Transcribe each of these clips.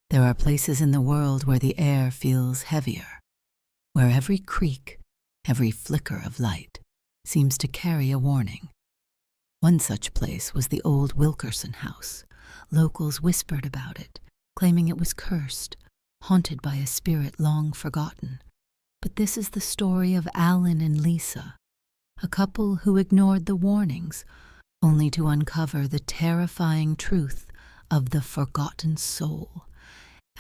There are places in the world where the air feels heavier, where every creak, every flicker of light seems to carry a warning. One such place was the old Wilkerson house. Locals whispered about it, claiming it was cursed, haunted by a spirit long forgotten. But this is the story of Alan and Lisa, a couple who ignored the warnings, only to uncover the terrifying truth of the forgotten soul.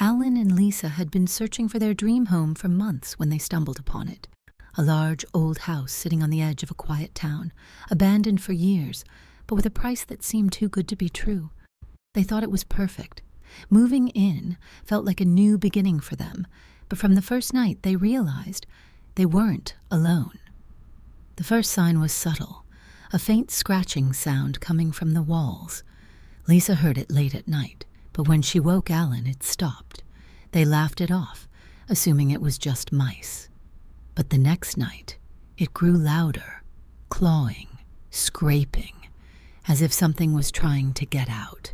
Alan and Lisa had been searching for their dream home for months when they stumbled upon it. A large old house sitting on the edge of a quiet town, abandoned for years, but with a price that seemed too good to be true. They thought it was perfect. Moving in felt like a new beginning for them, but from the first night they realized they weren't alone. The first sign was subtle, a faint scratching sound coming from the walls. Lisa heard it late at night, but when she woke Alan, it stopped. They laughed it off, assuming it was just mice. But the next night, it grew louder, clawing, scraping, as if something was trying to get out.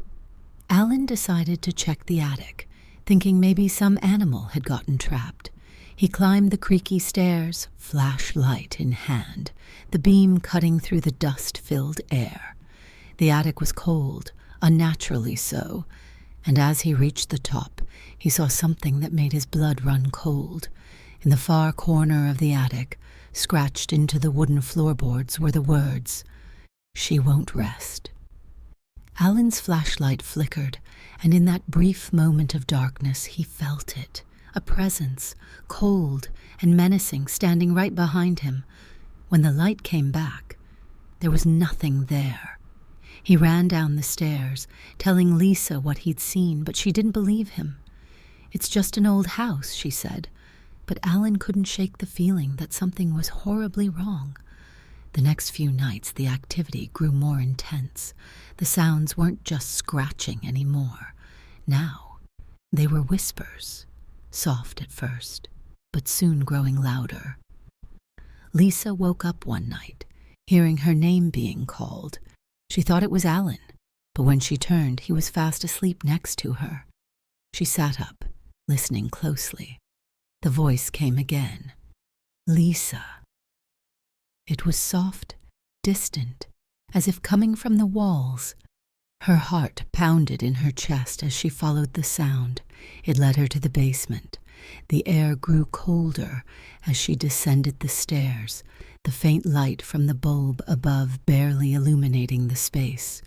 Alan decided to check the attic, thinking maybe some animal had gotten trapped. He climbed the creaky stairs, flashlight in hand, the beam cutting through the dust-filled air. The attic was cold, unnaturally so, and as he reached the top, he saw something that made his blood run cold. In the far corner of the attic, scratched into the wooden floorboards, were the words, "She won't rest." Alan's flashlight flickered, and in that brief moment of darkness he felt it, a presence, cold and menacing, standing right behind him. When the light came back, there was nothing there. He ran down the stairs, telling Lisa what he'd seen, but she didn't believe him. "It's just an old house," she said, but Alan couldn't shake the feeling that something was horribly wrong. The next few nights the activity grew more intense. The sounds weren't just scratching anymore. Now they were whispers, soft at first, but soon growing louder. Lisa woke up one night, hearing her name being called. She thought it was Alan, but when she turned, he was fast asleep next to her. She sat up, listening closely. The voice came again. "Lisa." It was soft, distant, as if coming from the walls. Her heart pounded in her chest as she followed the sound. It led her to the basement. The air grew colder as she descended the stairs, the faint light from the bulb above barely illuminating the space.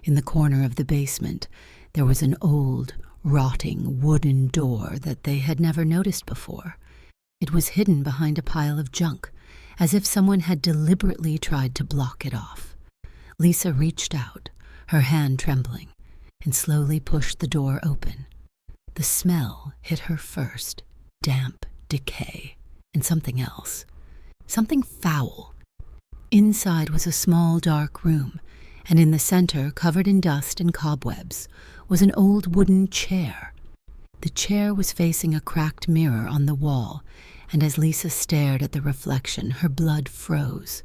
In the corner of the basement, there was an old, rotting wooden door that they had never noticed before. It was hidden behind a pile of junk, as if someone had deliberately tried to block it off. Lisa reached out, her hand trembling, and slowly pushed the door open. The smell hit her first, damp decay, and something else. Something foul. Inside was a small dark room, and in the center, covered in dust and cobwebs, was an old wooden chair. The chair was facing a cracked mirror on the wall, and as Lisa stared at the reflection, her blood froze.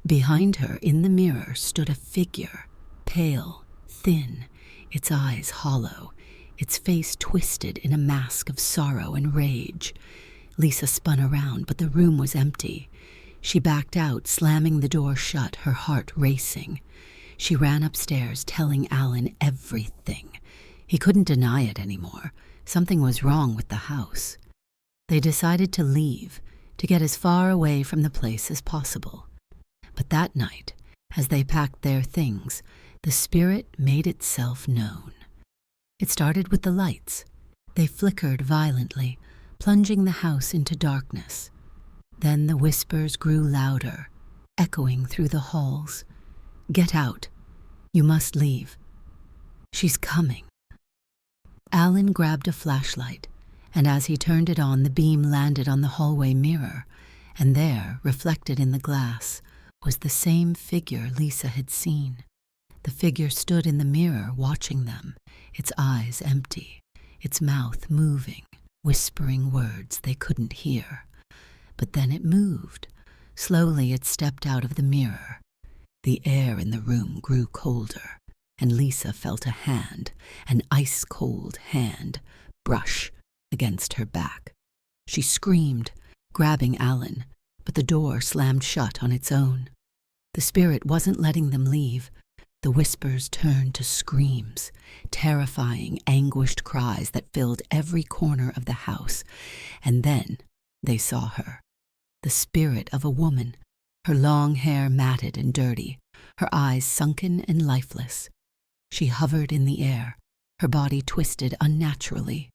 Behind her, in the mirror, stood a figure, pale, thin, its eyes hollow, its face twisted in a mask of sorrow and rage. Lisa spun around, but the room was empty. She backed out, slamming the door shut, her heart racing. She ran upstairs, telling Alan everything. He couldn't deny it anymore. Something was wrong with the house. They decided to leave, to get as far away from the place as possible. But that night, as they packed their things, the spirit made itself known. It started with the lights. They flickered violently, plunging the house into darkness. Then the whispers grew louder, echoing through the halls. "Get out. You must leave. She's coming." Alan grabbed a flashlight, and as he turned it on, the beam landed on the hallway mirror, and there, reflected in the glass, was the same figure Lisa had seen. The figure stood in the mirror, watching them, its eyes empty, its mouth moving, whispering words they couldn't hear. But then it moved. Slowly it stepped out of the mirror. The air in the room grew colder, and Lisa felt a hand, an ice-cold hand, brush against her back. She screamed, grabbing Alan, but the door slammed shut on its own. The spirit wasn't letting them leave. The whispers turned to screams, terrifying, anguished cries that filled every corner of the house. And then they saw her, the spirit of a woman, her long hair matted and dirty, her eyes sunken and lifeless. She hovered in the air, her body twisted unnaturally.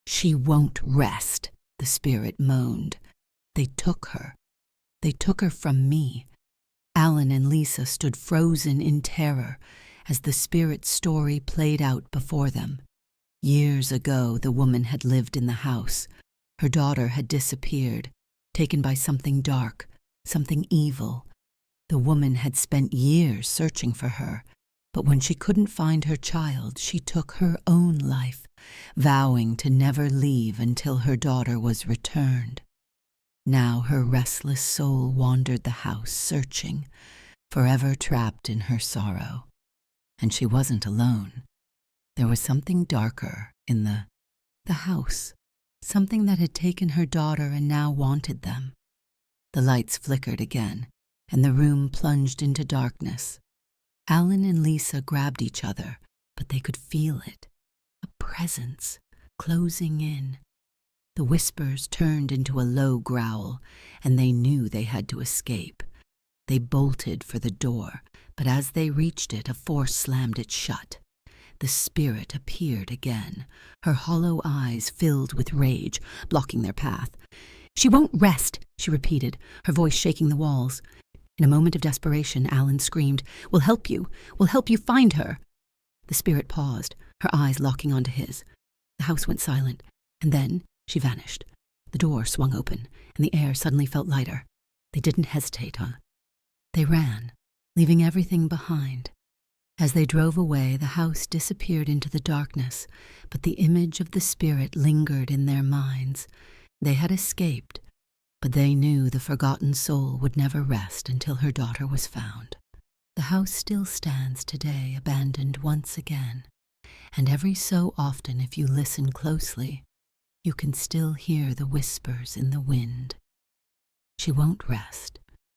"She won't rest," the spirit moaned. "They took her. They took her from me." Alan and Lisa stood frozen in terror as the spirit's story played out before them. Years ago, the woman had lived in the house. Her daughter had disappeared, taken by something dark, something evil. The woman had spent years searching for her, but when she couldn't find her child, she took her own life, vowing to never leave until her daughter was returned. Now her restless soul wandered the house, searching, forever trapped in her sorrow. And she wasn't alone. There was something darker in the house, something that had taken her daughter and now wanted them. The lights flickered again, and the room plunged into darkness. Alan and Lisa grabbed each other, but they could feel it, a presence closing in. The whispers turned into a low growl, and they knew they had to escape. They bolted for the door, but as they reached it, a force slammed it shut. The spirit appeared again, her hollow eyes filled with rage, blocking their path. "She won't rest," she repeated, her voice shaking the walls. In a moment of desperation, Alan screamed, "We'll help you. We'll help you find her." The spirit paused, her eyes locking onto his. The house went silent, and then she vanished. The door swung open, and the air suddenly felt lighter. They didn't hesitate, They ran, leaving everything behind. As they drove away, the house disappeared into the darkness, but the image of the spirit lingered in their minds. They had escaped, but they knew the forgotten soul would never rest until her daughter was found. The house still stands today, abandoned once again, and every so often, if you listen closely, you can still hear the whispers in the wind. She won't rest.